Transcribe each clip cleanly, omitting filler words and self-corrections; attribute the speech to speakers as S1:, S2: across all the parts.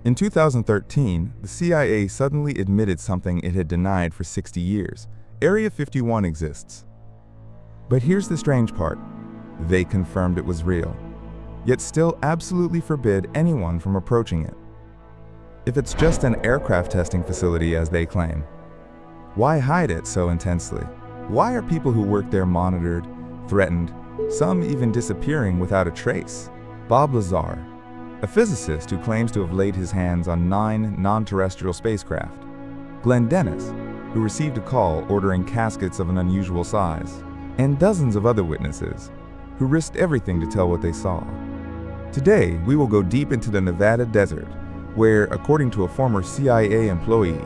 S1: In 2013, the CIA suddenly admitted something it had denied for 60 years. Area 51 exists. But here's the strange part. They confirmed it was real, yet still absolutely forbid anyone from approaching it. If it's just an aircraft testing facility as they claim, why hide it so intensely? Why are people who work there monitored, threatened, some even disappearing without a trace? Bob Lazar, a physicist who claims to have laid his hands on 9 non-terrestrial spacecraft. Glenn Dennis, who received a call ordering caskets of an unusual size. And dozens of other witnesses, who risked everything to tell what they saw. Today, we will go deep into the Nevada desert, where, according to a former CIA employee,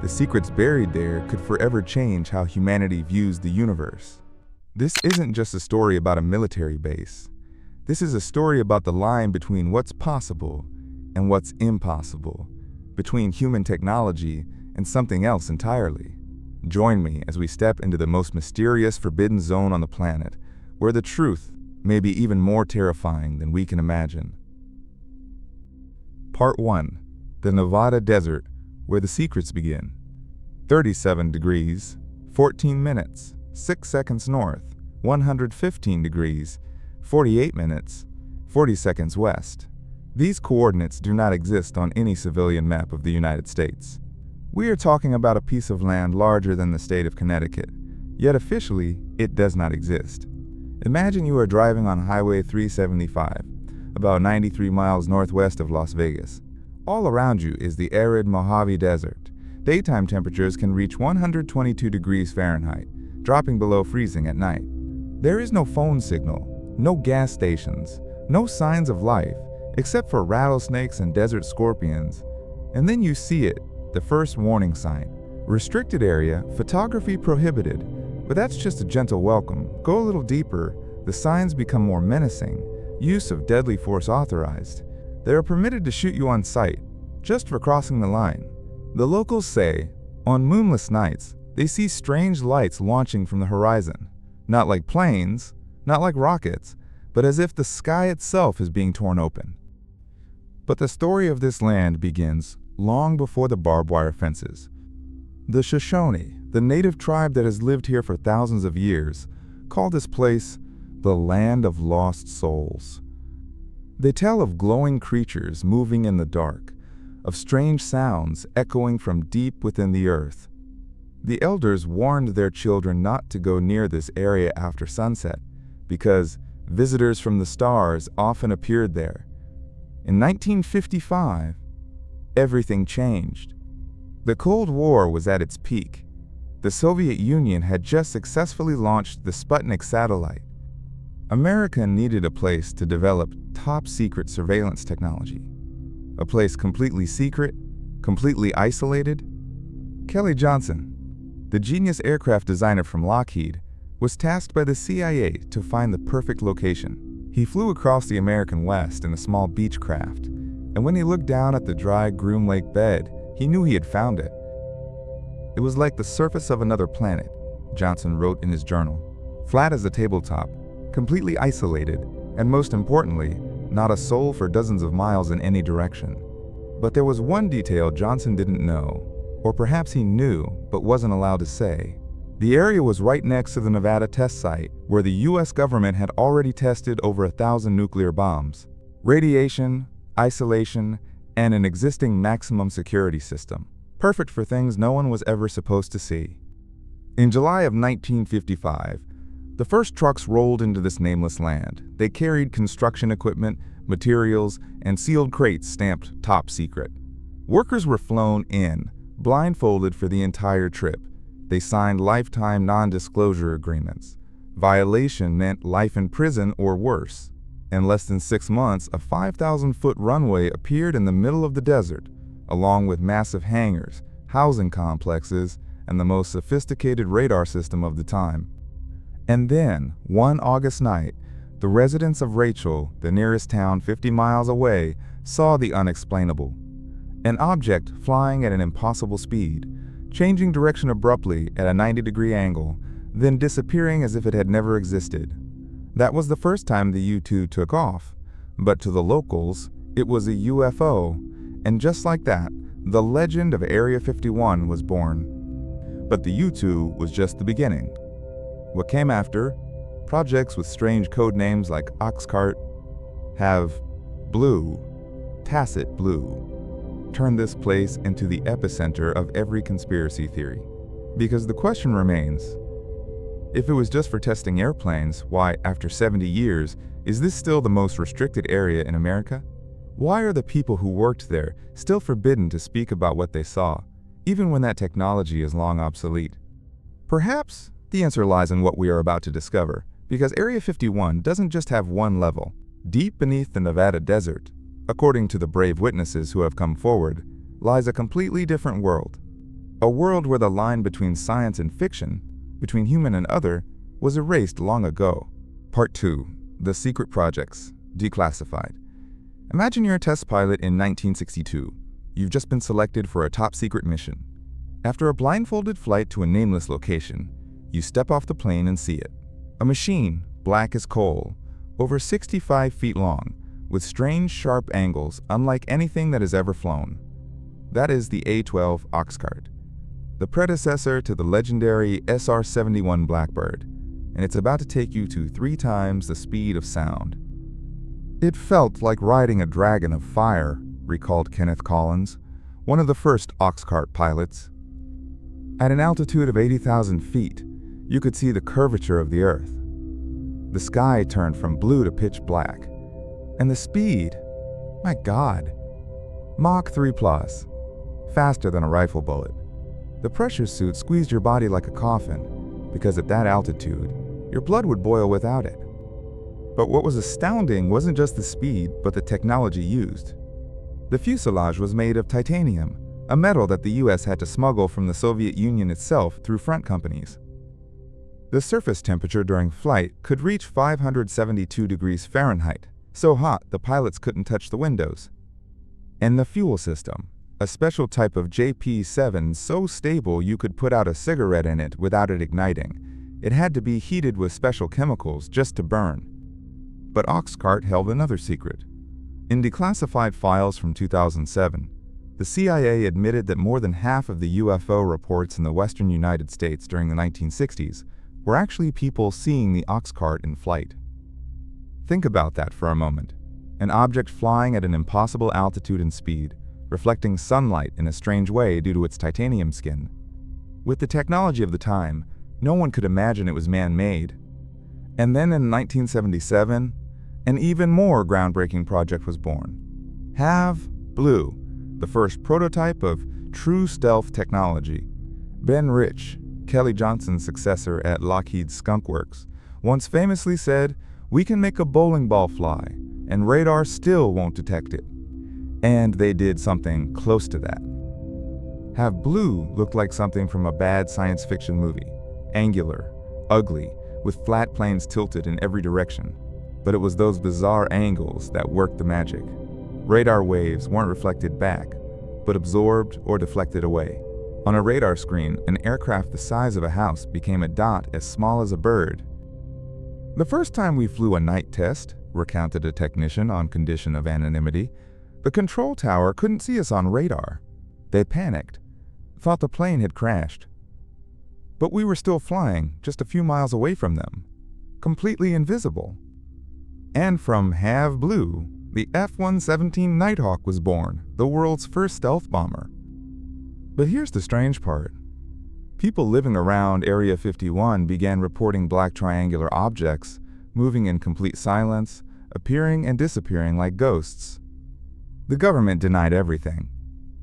S1: the secrets buried there could forever change how humanity views the universe. This isn't just a story about a military base. This is a story about the line between what's possible and what's impossible, between human technology and something else entirely. Join me as we step into the most mysterious, forbidden zone on the planet, where the truth may be even more terrifying than we can imagine. Part 1. The Nevada Desert, where the secrets begin. 37 degrees, 14 minutes, 6 seconds north, 115 degrees, 48 minutes, 40 seconds west. These coordinates do not exist on any civilian map of the United States. We are talking about a piece of land larger than the state of Connecticut, yet officially, it does not exist. Imagine you are driving on Highway 375, about 93 miles northwest of Las Vegas. All around you is the arid Mojave Desert. Daytime temperatures can reach 122 degrees Fahrenheit, dropping below freezing at night. There is no phone signal, no gas stations, no signs of life, except for rattlesnakes and desert scorpions. And then you see it, the first warning sign. Restricted area, photography prohibited. But that's just a gentle welcome. Go a little deeper, the signs become more menacing. Use of deadly force authorized. They are permitted to shoot you on sight, just for crossing the line. The locals say, on moonless nights, they see strange lights launching from the horizon. Not like planes, not like rockets, but as if the sky itself is being torn open. But the story of this land begins long before the barbed wire fences. The Shoshone, the native tribe that has lived here for thousands of years, call this place the Land of Lost Souls. They tell of glowing creatures moving in the dark, of strange sounds echoing from deep within the earth. The elders warned their children not to go near this area after sunset, because visitors from the stars often appeared there. In 1955, everything changed. The Cold War was at its peak. The Soviet Union had just successfully launched the Sputnik satellite. America needed a place to develop top-secret surveillance technology. A place completely secret, completely isolated. Kelly Johnson, the genius aircraft designer from Lockheed, was tasked by the CIA to find the perfect location. He flew across the American West in a small Beechcraft, and when he looked down at the dry Groom Lake bed, he knew he had found it. It was like the surface of another planet, Johnson wrote in his journal. Flat as a tabletop, completely isolated, and most importantly, not a soul for dozens of miles in any direction. But there was one detail Johnson didn't know, or perhaps he knew but wasn't allowed to say. The area was right next to the Nevada test site, where the US government had already tested over 1,000 nuclear bombs. Radiation, isolation, and an existing maximum security system. Perfect for things no one was ever supposed to see. In July of 1955, the first trucks rolled into this nameless land. They carried construction equipment, materials, and sealed crates stamped top secret. Workers were flown in, blindfolded for the entire trip. They signed lifetime non-disclosure agreements. Violation meant life in prison or worse. In less than 6 months, a 5,000-foot runway appeared in the middle of the desert, along with massive hangars, housing complexes, and the most sophisticated radar system of the time. And then, one August night, the residents of Rachel, the nearest town 50 miles away, saw the unexplainable. An object flying at an impossible speed, changing direction abruptly at a 90-degree angle, then disappearing as if it had never existed. That was the first time the U-2 took off, but to the locals, It was a UFO, and just like that, the legend of Area 51 was born. But the U-2 was just the beginning. What came after, projects with strange code names like Oxcart, Have Blue, Tacit Blue, turned this place into the epicenter of every conspiracy theory. Because the question remains, if it was just for testing airplanes, why, after 70 years, is this still the most restricted area in America? Why are the people who worked there still forbidden to speak about what they saw, even when that technology is long obsolete? Perhaps the answer lies in what we are about to discover, because Area 51 doesn't just have one level. Deep beneath the Nevada desert, according to the brave witnesses who have come forward, lies a completely different world. A world where the line between science and fiction, between human and other, was erased long ago. Part 2. The Secret Projects, Declassified. Imagine you're a test pilot in 1962. You've just been selected for a top-secret mission. After a blindfolded flight to a nameless location, you step off the plane and see it. A machine, black as coal, over 65 feet long, with strange sharp angles unlike anything that has ever flown. That is the A-12 Oxcart, the predecessor to the legendary SR-71 Blackbird, and it's about to take you to 3 times the speed of sound. It felt like riding a dragon of fire, recalled Kenneth Collins, one of the first Oxcart pilots. At an altitude of 80,000 feet, you could see the curvature of the Earth. The sky turned from blue to pitch black, and the speed, my God, Mach 3+, faster than a rifle bullet. The pressure suit squeezed your body like a coffin, because at that altitude, your blood would boil without it. But what was astounding wasn't just the speed, but the technology used. The fuselage was made of titanium, a metal that the US had to smuggle from the Soviet Union itself through front companies. The surface temperature during flight could reach 572 degrees Fahrenheit, so hot the pilots couldn't touch the windows. And the fuel system, a special type of JP-7 so stable you could put out a cigarette in it without it igniting. It had to be heated with special chemicals just to burn. But Oxcart held another secret. In declassified files from 2007, the CIA admitted that more than half of the UFO reports in the western United States during the 1960s were actually people seeing the Oxcart in flight. Think about that for a moment. An object flying at an impossible altitude and speed, reflecting sunlight in a strange way due to its titanium skin. With the technology of the time, no one could imagine it was man-made. And then in 1977, an even more groundbreaking project was born. Have Blue, the first prototype of true stealth technology. Ben Rich, Kelly Johnson's successor at Lockheed Skunk Works, once famously said, "We can make a bowling ball fly, and radar still won't detect it." And they did something close to that. Have Blue looked like something from a bad science fiction movie. Angular, ugly, with flat planes tilted in every direction. But it was those bizarre angles that worked the magic. Radar waves weren't reflected back, but absorbed or deflected away. On a radar screen, an aircraft the size of a house became a dot as small as a bird. "The first time we flew a night test," recounted a technician on condition of anonymity, "the control tower couldn't see us on radar. They panicked, thought the plane had crashed. But we were still flying just a few miles away from them, completely invisible." And from Have Blue, the F-117 Nighthawk was born, the world's first stealth bomber. But here's the strange part. People living around Area 51 began reporting black triangular objects, moving in complete silence, appearing and disappearing like ghosts. The government denied everything,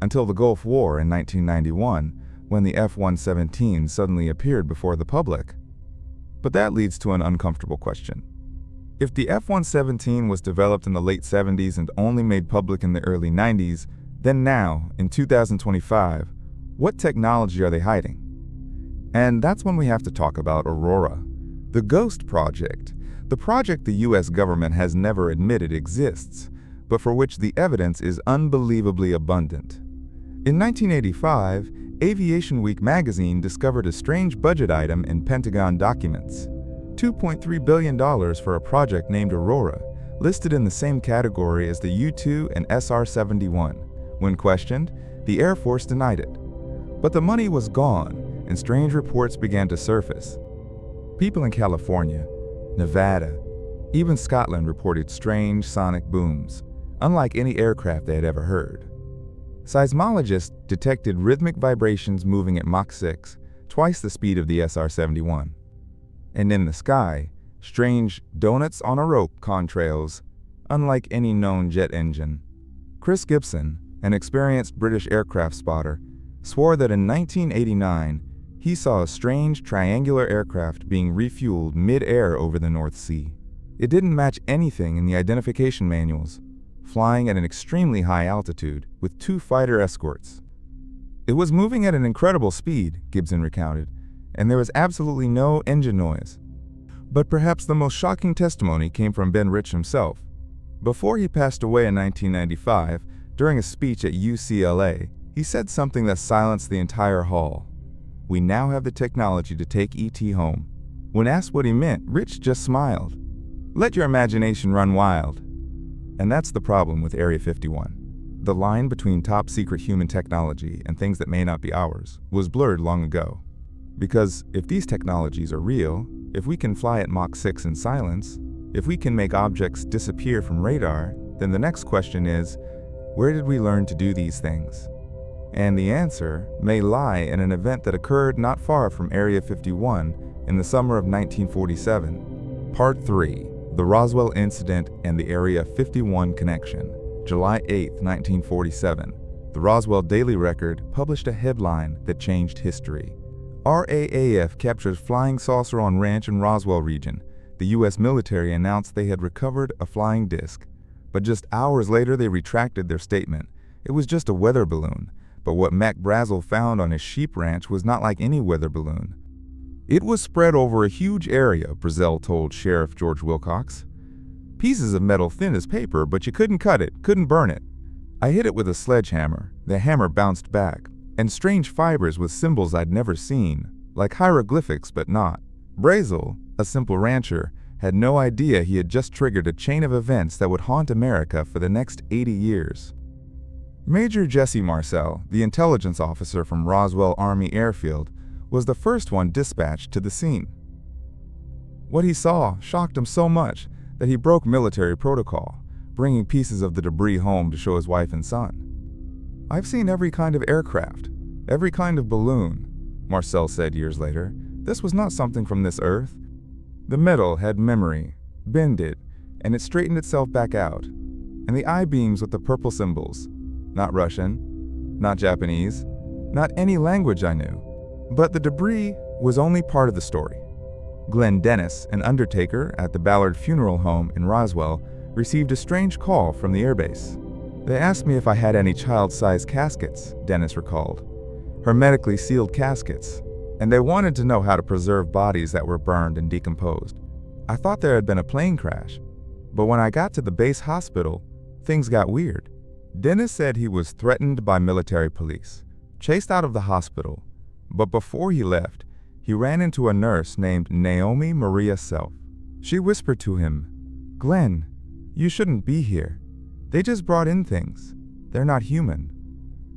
S1: until the Gulf War in 1991, when the F-117 suddenly appeared before the public. But that leads to an uncomfortable question. If the F-117 was developed in the late 70s and only made public in the early 90s, then now, in 2025, what technology are they hiding? And that's when we have to talk about Aurora, the Ghost Project, the project the US government has never admitted exists, but for which the evidence is unbelievably abundant. In 1985, Aviation Week magazine discovered a strange budget item in Pentagon documents. $2.3 billion for a project named Aurora, listed in the same category as the U-2 and SR-71. When questioned, the Air Force denied it. But the money was gone, and strange reports began to surface. People in California, Nevada, even Scotland reported strange sonic booms, unlike any aircraft they had ever heard. Seismologists detected rhythmic vibrations moving at Mach 6, twice the speed of the SR-71. And in the sky, strange donuts on a rope contrails, unlike any known jet engine. Chris Gibson, an experienced British aircraft spotter, swore that in 1989 he saw a strange triangular aircraft being refueled mid-air over the North Sea. It didn't match anything in the identification manuals, flying at an extremely high altitude with 2 fighter escorts. It was moving at an incredible speed, Gibson recounted, and there was absolutely no engine noise. But perhaps the most shocking testimony came from Ben Rich himself. Before he passed away in 1995, during a speech at UCLA, he said something that silenced the entire hall. "We now have the technology to take ET home." When asked what he meant, Rich just smiled. Let your imagination run wild. And that's the problem with Area 51. The line between top-secret human technology and things that may not be ours was blurred long ago. Because if these technologies are real, if we can fly at Mach 6 in silence, if we can make objects disappear from radar, then the next question is, where did we learn to do these things? And the answer may lie in an event that occurred not far from Area 51 in the summer of 1947. Part 3. The Roswell Incident and the Area 51 Connection. July 8, 1947. The Roswell Daily Record published a headline that changed history. RAAF captures flying saucer on ranch in Roswell region. The U.S. military announced they had recovered a flying disc. But just hours later they retracted their statement. It was just a weather balloon. But what Mac Brazel found on his sheep ranch was not like any weather balloon. It was spread over a huge area, Brazel told Sheriff George Wilcox. Pieces of metal thin as paper, but you couldn't cut it, couldn't burn it. I hit it with a sledgehammer. The hammer bounced back, and strange fibers with symbols I'd never seen, like hieroglyphics but not. Brazel, a simple rancher, had no idea he had just triggered a chain of events that would haunt America for the next 80 years. Major Jesse Marcel, the intelligence officer from Roswell Army Airfield, was the first one dispatched to the scene. What he saw shocked him so much that he broke military protocol, bringing pieces of the debris home to show his wife and son. "I've seen every kind of aircraft, every kind of balloon," Marcel said years later. "This was not something from this earth." The metal had memory, bended, and it straightened itself back out. And the I-beams with the purple symbols. Not Russian, not Japanese, not any language I knew. But the debris was only part of the story. Glenn Dennis, an undertaker at the Ballard Funeral Home in Roswell, received a strange call from the airbase. "They asked me if I had any child-sized caskets," Dennis recalled. "Hermetically sealed caskets. And they wanted to know how to preserve bodies that were burned and decomposed. I thought there had been a plane crash. But when I got to the base hospital, things got weird." Dennis said he was threatened by military police, chased out of the hospital. But before he left, he ran into a nurse named Naomi Maria Self. She whispered to him, "Glenn, you shouldn't be here. They just brought in things. They're not human."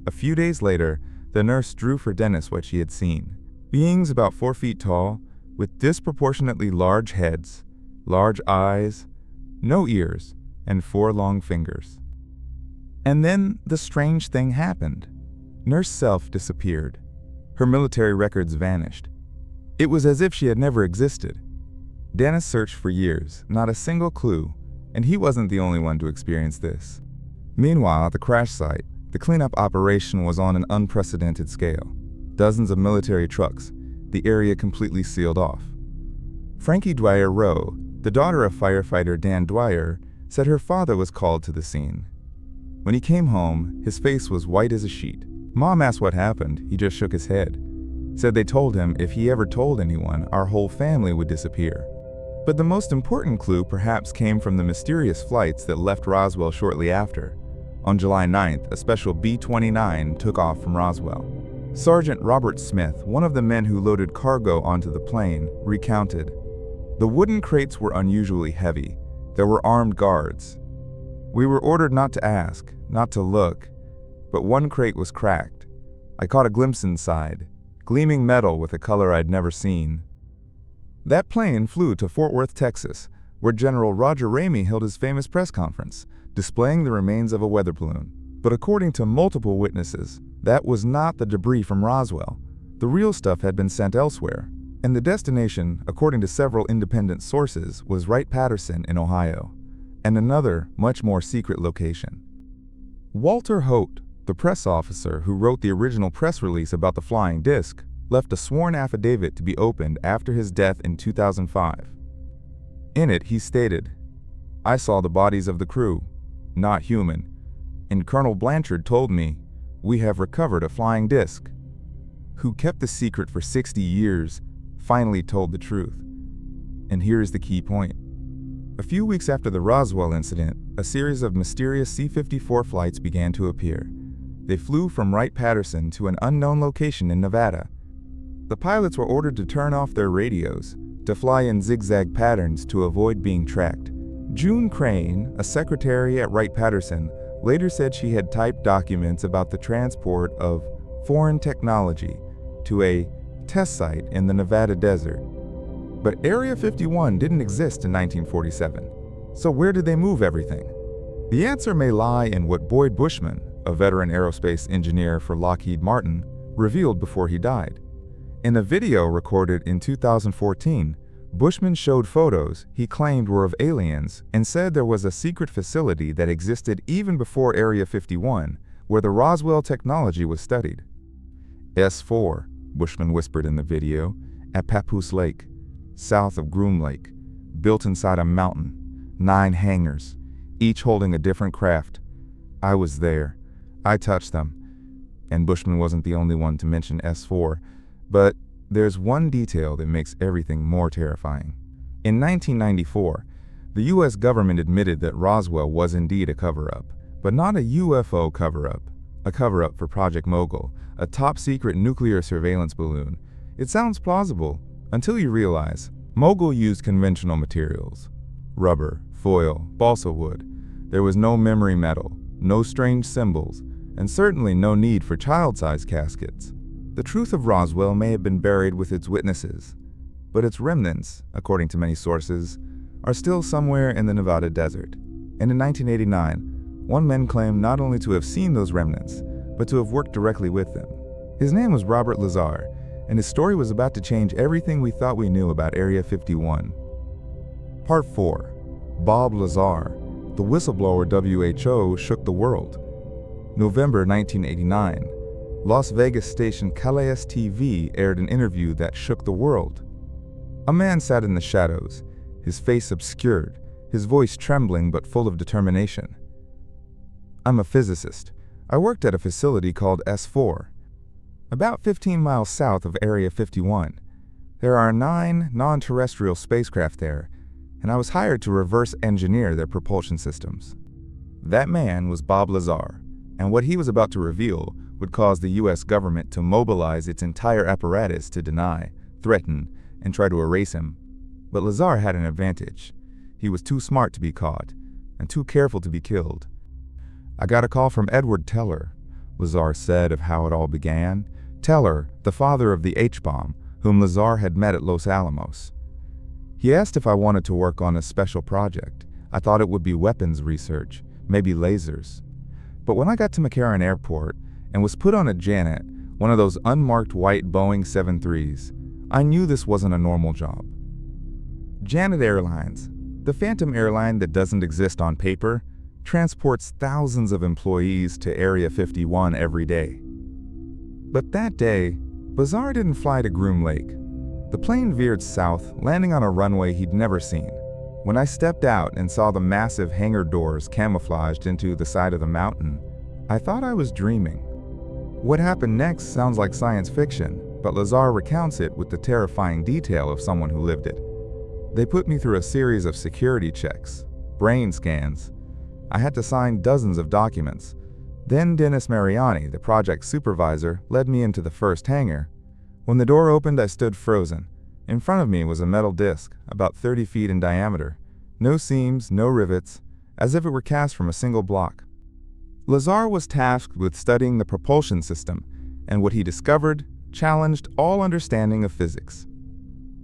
S1: A few days later, the nurse drew for Dennis what she had seen. Beings about 4 feet tall, with disproportionately large heads, large eyes, no ears, and 4 long fingers. And then the strange thing happened. Nurse Self disappeared. Her military records vanished. It was as if she had never existed. Dennis searched for years, not a single clue, and he wasn't the only one to experience this. Meanwhile, at the crash site, the cleanup operation was on an unprecedented scale. Dozens of military trucks, the area completely sealed off. Frankie Dwyer Rowe, the daughter of firefighter Dan Dwyer, said her father was called to the scene. When he came home, his face was white as a sheet. Mom asked what happened. He just shook his head. Said they told him if he ever told anyone, our whole family would disappear. But the most important clue perhaps came from the mysterious flights that left Roswell shortly after. On July 9th, a special B-29 took off from Roswell. Sergeant Robert Smith, one of the men who loaded cargo onto the plane, recounted, "The wooden crates were unusually heavy, There were armed guards. We were ordered not to ask, not to look, but one crate was cracked. I caught a glimpse inside, gleaming metal with a color I'd never seen. That plane flew to Fort Worth, Texas, where General Roger Ramey held his famous press conference, displaying the remains of a weather balloon. But according to multiple witnesses, that was not the debris from Roswell. The real stuff had been sent elsewhere, and the destination, according to several independent sources, was Wright-Patterson in Ohio, and another, much more secret location. Walter Holt, the press officer who wrote the original press release about the flying disc, left a sworn affidavit to be opened after his death in 2005. In it, he stated, "I saw the bodies of the crew, not human, and Colonel Blanchard told me, we have recovered a flying disc." Who kept the secret for 60 years, finally told the truth. And here is the key point. A few weeks after the Roswell incident, a series of mysterious C-54 flights began to appear. They flew from Wright-Patterson to an unknown location in Nevada. The pilots were ordered to turn off their radios, to fly in zigzag patterns to avoid being tracked. June Crane, a secretary at Wright-Patterson, later said she had typed documents about the transport of foreign technology to a test site in the Nevada desert. But Area 51 didn't exist in 1947. So where did they move everything? The answer may lie in what Boyd Bushman, a veteran aerospace engineer for Lockheed Martin, revealed before he died. In a video recorded in 2014, Bushman showed photos he claimed were of aliens and said there was a secret facility that existed even before Area 51, where the Roswell technology was studied. S4, Bushman whispered in the video, at Papoose Lake, south of Groom Lake, built inside a mountain, 9 hangars, each holding a different craft. I was there. I touched them. And Bushman wasn't the only one to mention S4, but there's one detail that makes everything more terrifying. In 1994, the U.S. government admitted that Roswell was indeed a cover-up, but not a UFO cover-up, a cover-up for Project Mogul, a top-secret nuclear surveillance balloon. It sounds plausible until you realize Mogul used conventional materials: rubber, foil, balsa wood. There was no memory metal, no strange symbols, and certainly no need for child-sized caskets. The truth of Roswell may have been buried with its witnesses, but its remnants, according to many sources, are still somewhere in the Nevada desert. And in 1989, one man claimed not only to have seen those remnants, but to have worked directly with them. His name was Bob Lazar, and his story was about to change everything we thought we knew about Area 51. Part 4. Bob Lazar, the whistleblower WHO shook the world. November 1989. Las Vegas station Calais TV aired an interview that shook the world. A man sat in the shadows, his face obscured, his voice trembling but full of determination. "I'm a physicist. I worked at a facility called S4, about 15 miles south of Area 51. There are 9 non-terrestrial spacecraft there, and I was hired to reverse engineer their propulsion systems." That man was Bob Lazar, and what he was about to reveal would cause the U.S. government to mobilize its entire apparatus to deny, threaten, and try to erase him. But Lazar had an advantage. He was too smart to be caught, and too careful to be killed. "I got a call from Edward Teller," Lazar said of how it all began. Teller, the father of the H-bomb, whom Lazar had met at Los Alamos. He asked if I wanted to work on a special project. I thought it would be weapons research, maybe lasers. But when I got to McCarran Airport and was put on a Janet, one of those unmarked white Boeing 737s, I knew this wasn't a normal job. Janet Airlines, the phantom airline that doesn't exist on paper, transports thousands of employees to Area 51 every day. But that day, Lazar didn't fly to Groom Lake. The plane veered south, landing on a runway he'd never seen. When I stepped out and saw the massive hangar doors camouflaged into the side of the mountain, I thought I was dreaming. What happened next sounds like science fiction, but Lazar recounts it with the terrifying detail of someone who lived it. They put me through a series of security checks, brain scans. I had to sign dozens of documents. Then Dennis Mariani, the project supervisor, led me into the first hangar. When the door opened, I stood frozen. In front of me was a metal disc, about 30 feet in diameter. No seams, no rivets, as if it were cast from a single block. Lazar was tasked with studying the propulsion system, and what he discovered challenged all understanding of physics.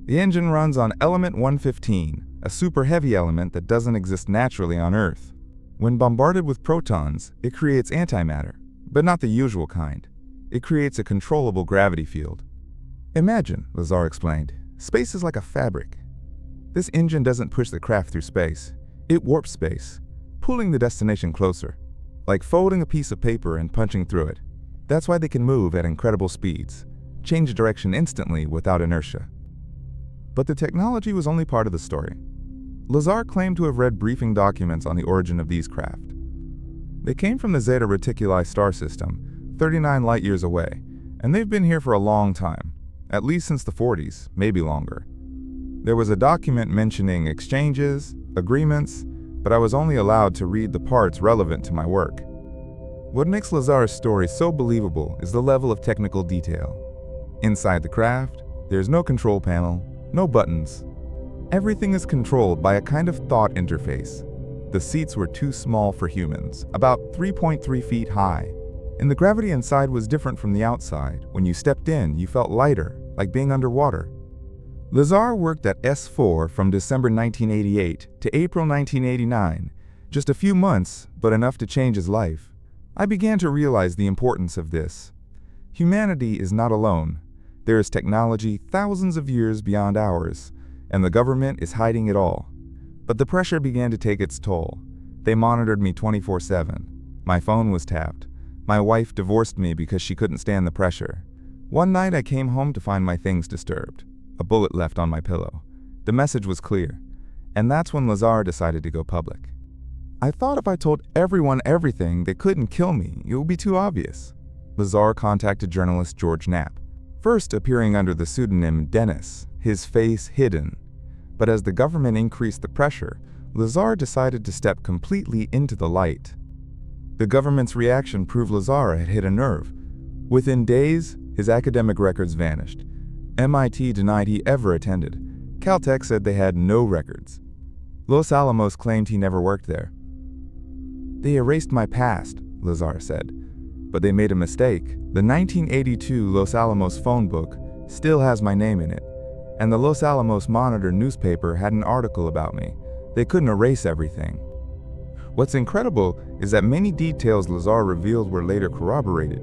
S1: The engine runs on element 115, a super heavy element that doesn't exist naturally on Earth. When bombarded with protons, it creates antimatter, but not the usual kind. It creates a controllable gravity field. Imagine, Lazar explained, space is like a fabric. This engine doesn't push the craft through space. It warps space, pulling the destination closer, like folding a piece of paper and punching through it. That's why they can move at incredible speeds, change direction instantly without inertia. But the technology was only part of the story. Lazar claimed to have read briefing documents on the origin of these craft. They came from the Zeta Reticuli star system, 39 light-years away, and they've been here for a long time, at least since the 40s, maybe longer. There was a document mentioning exchanges, agreements, but I was only allowed to read the parts relevant to my work. What makes Lazar's story so believable is the level of technical detail. Inside the craft, there's no control panel, no buttons. Everything is controlled by a kind of thought interface. The seats were too small for humans, about 3.3 feet high, and the gravity inside was different from the outside. When you stepped in, you felt lighter, like being underwater. Lazar worked at S4 from December 1988 to April 1989, just a few months, but enough to change his life. I began to realize the importance of this. Humanity is not alone. There is technology thousands of years beyond ours, and the government is hiding it all. But the pressure began to take its toll. They monitored me 24/7. My phone was tapped. My wife divorced me because she couldn't stand the pressure. One night I came home to find my things disturbed. A bullet left on my pillow. The message was clear. And that's when Lazar decided to go public. I thought if I told everyone everything, they couldn't kill me. It would be too obvious. Lazar contacted journalist George Knapp, first appearing under the pseudonym Dennis, his face hidden. But as the government increased the pressure, Lazar decided to step completely into the light. The government's reaction proved Lazar had hit a nerve. Within days, his academic records vanished. MIT denied he ever attended. Caltech said they had no records. Los Alamos claimed he never worked there. They erased my past, Lazar said. But they made a mistake. The 1982 Los Alamos phone book still has my name in it, and the Los Alamos Monitor newspaper had an article about me. They couldn't erase everything. What's incredible is that many details Lazar revealed were later corroborated.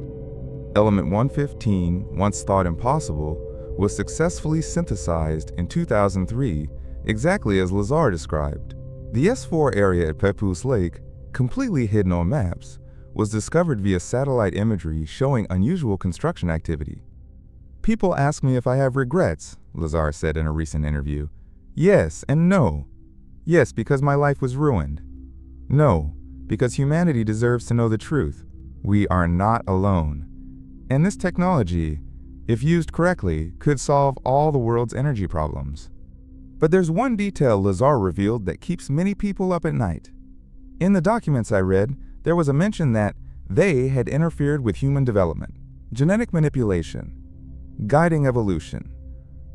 S1: Element 115, once thought impossible, was successfully synthesized in 2003, exactly as Lazar described. The S4 area at Papoose Lake, completely hidden on maps, was discovered via satellite imagery showing unusual construction activity. People ask me if I have regrets, Lazar said in a recent interview. Yes and no. Yes, because my life was ruined. No, because humanity deserves to know the truth. We are not alone. And this technology, if used correctly, could solve all the world's energy problems. But there's one detail Lazar revealed that keeps many people up at night. In the documents I read, there was a mention that they had interfered with human development, genetic manipulation, guiding evolution.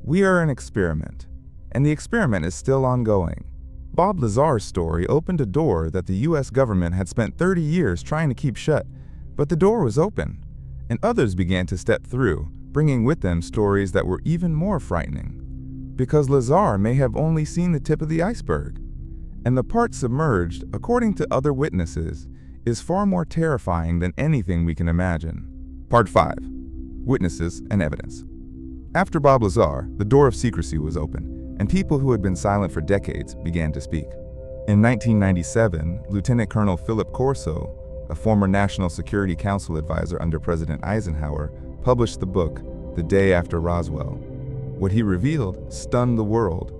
S1: We are an experiment, and the experiment is still ongoing. Bob Lazar's story opened a door that the US government had spent 30 years trying to keep shut, but the door was open, and others began to step through, bringing with them stories that were even more frightening. Because Lazar may have only seen the tip of the iceberg, and the part submerged, according to other witnesses, is far more terrifying than anything we can imagine. Part 5. Witnesses and Evidence. After Bob Lazar, the door of secrecy was open, and people who had been silent for decades began to speak. In 1997, Lieutenant Colonel Philip Corso, a former National Security Council advisor under President Eisenhower, published the book, The Day After Roswell. What he revealed stunned the world.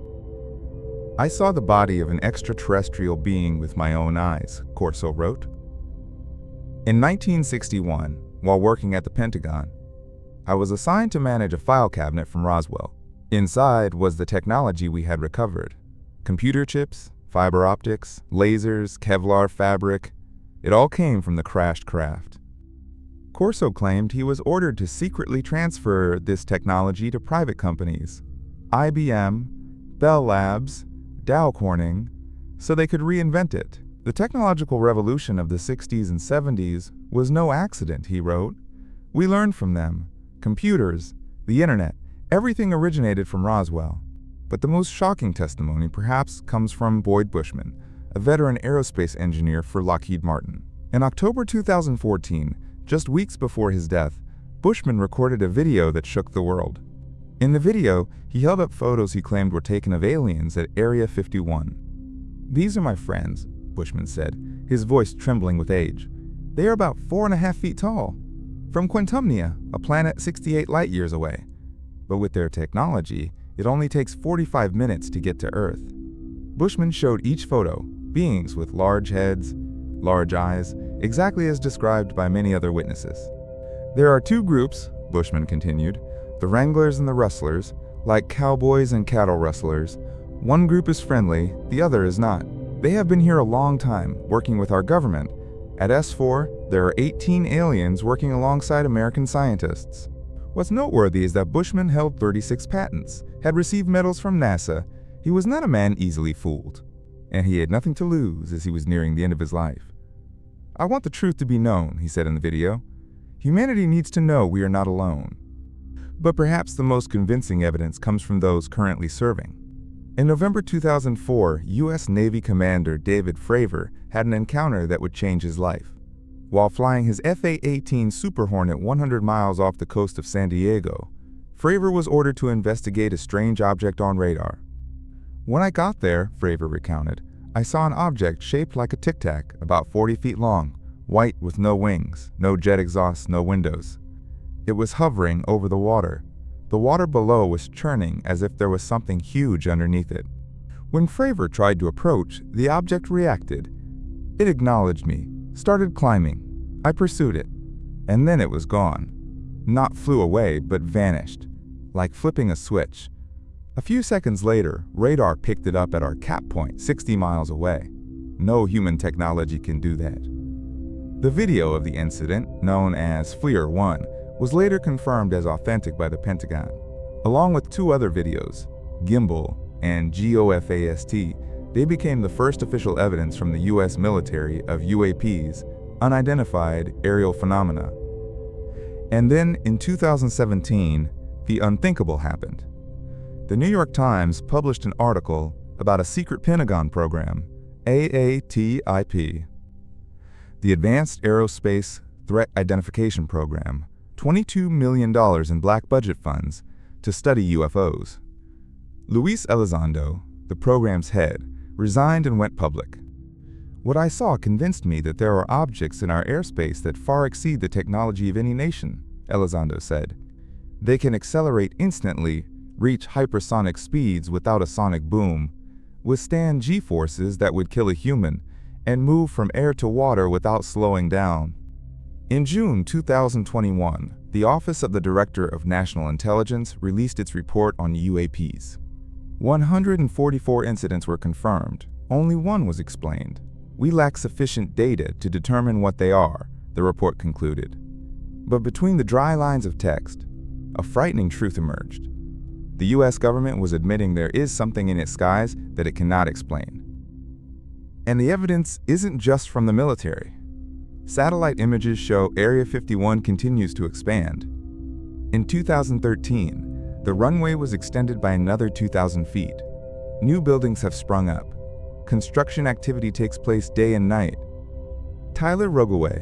S1: I saw the body of an extraterrestrial being with my own eyes, Corso wrote. In 1961, while working at the Pentagon, I was assigned to manage a file cabinet from Roswell. Inside was the technology we had recovered. Computer chips, fiber optics, lasers, Kevlar fabric. It all came from the crashed craft. Corso claimed he was ordered to secretly transfer this technology to private companies. IBM, Bell Labs, Dow Corning, so they could reinvent it. The technological revolution of the 60s and 70s was no accident, he wrote. We learned from them. Computers, the internet, everything originated from Roswell. But the most shocking testimony perhaps comes from Boyd Bushman, a veteran aerospace engineer for Lockheed Martin. In October 2014, just weeks before his death, Bushman recorded a video that shook the world. In the video, he held up photos he claimed were taken of aliens at Area 51. "These are my friends," Bushman said, his voice trembling with age. "They are about 4.5 feet tall, from Quantumnia, a planet 68 light-years away. But with their technology, it only takes 45 minutes to get to Earth." Bushman showed each photo, beings with large heads, large eyes, exactly as described by many other witnesses. "There are two groups," Bushman continued, "the wranglers and the rustlers, like cowboys and cattle rustlers. One group is friendly, the other is not. They have been here a long time, working with our government. At S4, there are 18 aliens working alongside American scientists." What's noteworthy is that Bushman held 36 patents, had received medals from NASA. He was not a man easily fooled, and he had nothing to lose as he was nearing the end of his life. "I want the truth to be known," he said in the video. "Humanity needs to know we are not alone." But perhaps the most convincing evidence comes from those currently serving. In November 2004, U.S. Navy Commander David Fravor had an encounter that would change his life. While flying his FA-18 Super Hornet 100 miles off the coast of San Diego, Fravor was ordered to investigate a strange object on radar. "When I got there," Fravor recounted, "I saw an object shaped like a tic-tac, about 40 feet long, white with no wings, no jet exhaust, no windows. It was hovering over the water. The water below was churning as if there was something huge underneath it. When Fravor tried to approach, the object reacted. It acknowledged me, started climbing. I pursued it, and then it was gone. Not flew away, but vanished, like flipping a switch. A few seconds later, radar picked it up at our cap point 60 miles away. No human technology can do that." The video of the incident, known as FLIR 1, was later confirmed as authentic by the Pentagon. Along with two other videos, Gimbal and GOFAST, they became the first official evidence from the U.S. military of UAPs, unidentified aerial phenomena. And then, in 2017, the unthinkable happened. The New York Times published an article about a secret Pentagon program, AATIP, the Advanced Aerospace Threat Identification Program, $22 million in black budget funds to study UFOs. Luis Elizondo, the program's head, resigned and went public. "What I saw convinced me that there are objects in our airspace that far exceed the technology of any nation," Elizondo said. "They can accelerate instantly, reach hypersonic speeds without a sonic boom, withstand G-forces that would kill a human, and move from air to water without slowing down." In June 2021, the Office of the Director of National Intelligence released its report on UAPs. 144 incidents were confirmed. Only one was explained. "We lack sufficient data to determine what they are," the report concluded. But between the dry lines of text, a frightening truth emerged. The U.S. government was admitting there is something in its skies that it cannot explain. And the evidence isn't just from the military. Satellite images show Area 51 continues to expand. In 2013, the runway was extended by another 2,000 feet. New buildings have sprung up. Construction activity takes place day and night. Tyler Rogoway,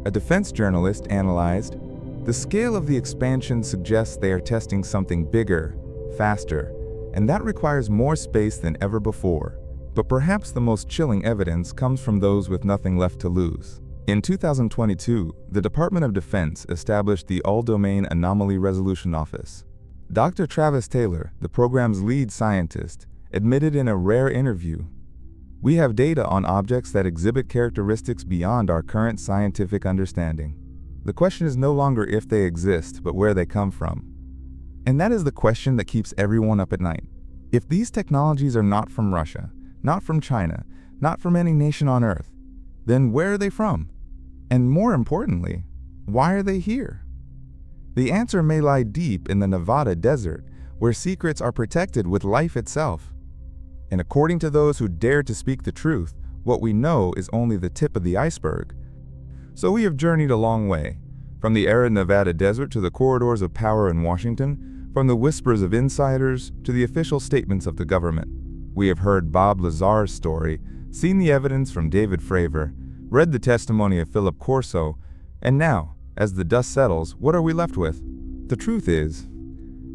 S1: a defense journalist, analyzed, "The scale of the expansion suggests they are testing something bigger, faster, and that requires more space than ever before." But perhaps the most chilling evidence comes from those with nothing left to lose. In 2022, the Department of Defense established the All-Domain Anomaly Resolution Office. Dr. Travis Taylor, the program's lead scientist, admitted in a rare interview, "We have data on objects that exhibit characteristics beyond our current scientific understanding. The question is no longer if they exist, but where they come from." And that is the question that keeps everyone up at night. If these technologies are not from Russia, not from China, not from any nation on Earth, then where are they from? And more importantly, why are they here? The answer may lie deep in the Nevada desert, where secrets are protected with life itself. And according to those who dare to speak the truth, what we know is only the tip of the iceberg. So we have journeyed a long way, from the arid Nevada desert to the corridors of power in Washington, from the whispers of insiders to the official statements of the government. We have heard Bob Lazar's story, seen the evidence from David Fravor, read the testimony of Philip Corso, and now, as the dust settles, what are we left with? The truth is,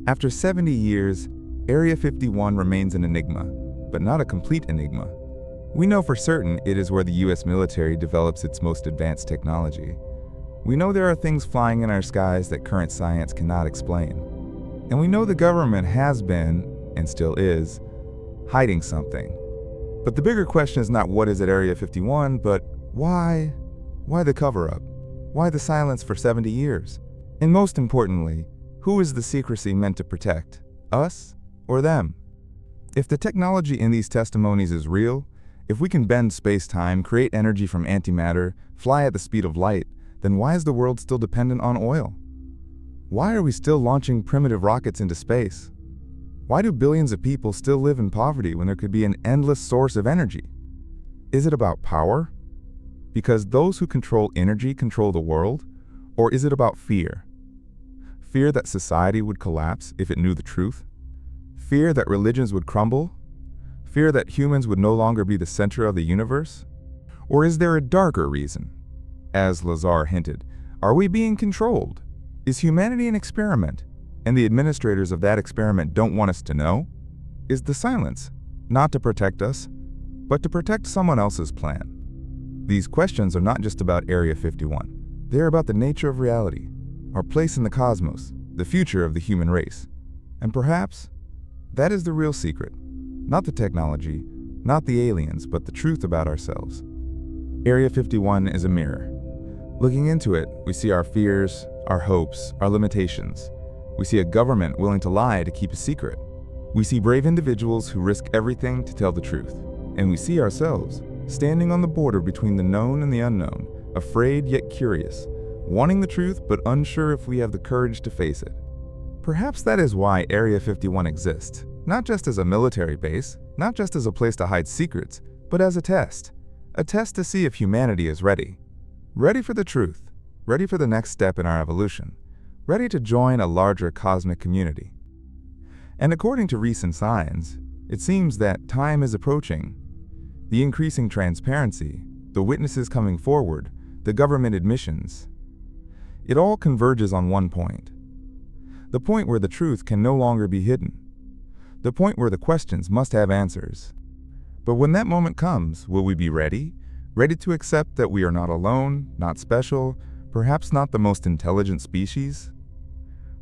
S1: after 70 years, Area 51 remains an enigma, but not a complete enigma. We know for certain it is where the US military develops its most advanced technology. We know there are things flying in our skies that current science cannot explain. And we know the government has been, and still is, hiding something. But the bigger question is not what is at Area 51, but why? Why the cover-up? Why the silence for 70 years? And most importantly, who is the secrecy meant to protect? Us or them? If the technology in these testimonies is real, if we can bend space-time, create energy from antimatter, fly at the speed of light, then why is the world still dependent on oil? Why are we still launching primitive rockets into space? Why do billions of people still live in poverty when there could be an endless source of energy? Is it about power? Because those who control energy control the world? Or is it about fear? Fear that society would collapse if it knew the truth? Fear that religions would crumble? Fear that humans would no longer be the center of the universe? Or is there a darker reason? As Lazar hinted, are we being controlled? Is humanity an experiment, and the administrators of that experiment don't want us to know? Is the silence not to protect us, but to protect someone else's plan? These questions are not just about Area 51. They are about the nature of reality, our place in the cosmos, the future of the human race. And perhaps that is the real secret. Not the technology, not the aliens, but the truth about ourselves. Area 51 is a mirror. Looking into it, we see our fears, our hopes, our limitations. We see a government willing to lie to keep a secret. We see brave individuals who risk everything to tell the truth. And we see ourselves, standing on the border between the known and the unknown, afraid yet curious, wanting the truth but unsure if we have the courage to face it. Perhaps that is why Area 51 exists, not just as a military base, not just as a place to hide secrets, but as a test to see if humanity is ready. Ready for the truth, ready for the next step in our evolution, ready to join a larger cosmic community. And according to recent signs, it seems that time is approaching. The increasing transparency, the witnesses coming forward, the government admissions, it all converges on one point. The point where the truth can no longer be hidden. The point where the questions must have answers. But when that moment comes, will we be ready? Ready to accept that we are not alone, not special, perhaps not the most intelligent species?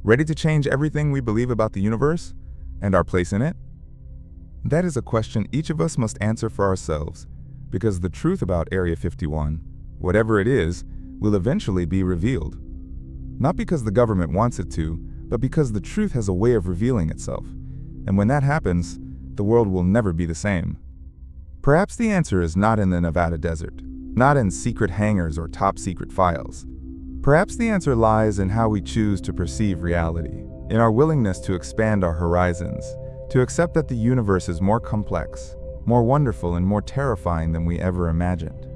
S1: Ready to change everything we believe about the universe and our place in it? That is a question each of us must answer for ourselves, because the truth about Area 51, whatever it is, will eventually be revealed. Not because the government wants it to, but because the truth has a way of revealing itself. And when that happens, the world will never be the same. Perhaps the answer is not in the Nevada desert, not in secret hangars or top-secret files. Perhaps the answer lies in how we choose to perceive reality, in our willingness to expand our horizons, to accept that the universe is more complex, more wonderful, and more terrifying than we ever imagined.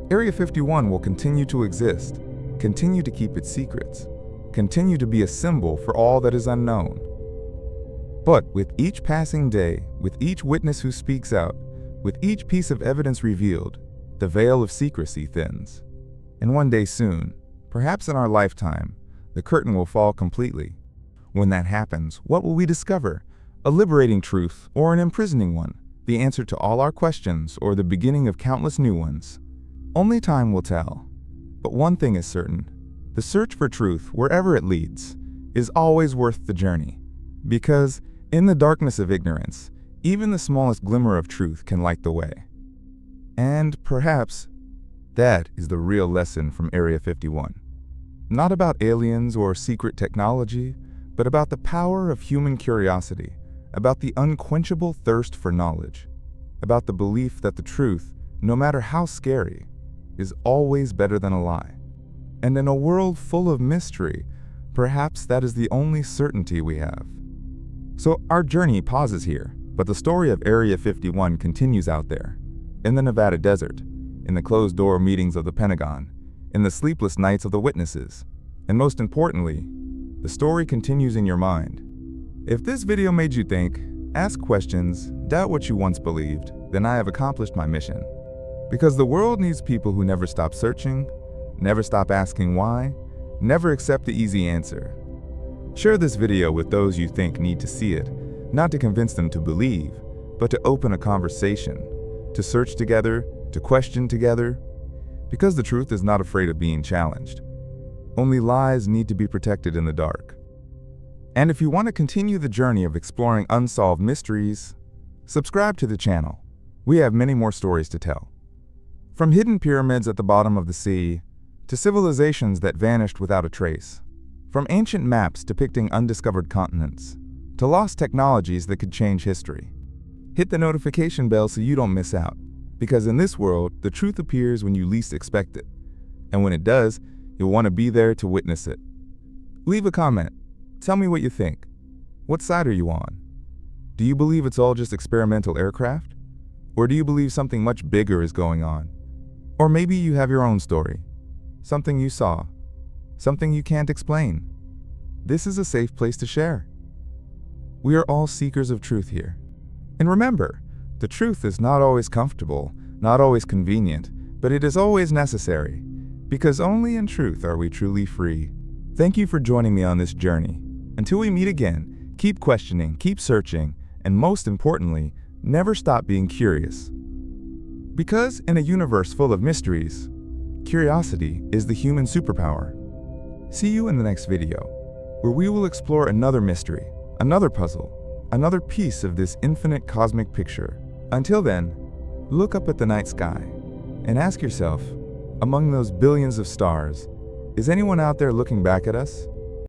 S1: Area 51 will continue to exist, continue to keep its secrets, continue to be a symbol for all that is unknown. But with each passing day, with each witness who speaks out, with each piece of evidence revealed, the veil of secrecy thins. And one day soon, perhaps in our lifetime, the curtain will fall completely. When that happens, what will we discover? A liberating truth or an imprisoning one? The answer to all our questions or the beginning of countless new ones? Only time will tell. But one thing is certain. The search for truth, wherever it leads, is always worth the journey. Because in the darkness of ignorance, even the smallest glimmer of truth can light the way. And perhaps that is the real lesson from Area 51. Not about aliens or secret technology, but about the power of human curiosity, about the unquenchable thirst for knowledge, about the belief that the truth, no matter how scary, is always better than a lie. And in a world full of mystery, perhaps that is the only certainty we have. So our journey pauses here, But the story of Area 51 continues out there, in the Nevada desert, in the closed-door meetings of the Pentagon, in the sleepless nights of the witnesses, and most importantly, the story continues in your mind. If this video made you think, ask questions, doubt what you once believed, then I have accomplished my mission. Because the world needs people who never stop searching, never stop asking why, never accept the easy answer. Share this video with those you think need to see it, not to convince them to believe, but to open a conversation, to search together, to question together. Because the truth is not afraid of being challenged. Only lies need to be protected in the dark. And if you want to continue the journey of exploring unsolved mysteries, subscribe to the channel. We have many more stories to tell. From hidden pyramids at the bottom of the sea, to civilizations that vanished without a trace. From ancient maps depicting undiscovered continents, to lost technologies that could change history. Hit the notification bell so you don't miss out, because in this world, the truth appears when you least expect it. And when it does, you'll want to be there to witness it. Leave a comment. Tell me what you think. What side are you on? Do you believe it's all just experimental aircraft? Or do you believe something much bigger is going on? Or maybe you have your own story. Something you saw. Something you can't explain. This is a safe place to share. We are all seekers of truth here. And remember, the truth is not always comfortable, not always convenient, but it is always necessary. Because only in truth are we truly free. Thank you for joining me on this journey. Until we meet again, keep questioning, keep searching, and most importantly, never stop being curious. Because in a universe full of mysteries, curiosity is the human superpower. See you in the next video, where we will explore another mystery, another puzzle, another piece of this infinite cosmic picture. Until then, look up at the night sky and ask yourself, among those billions of stars, is anyone out there looking back at us?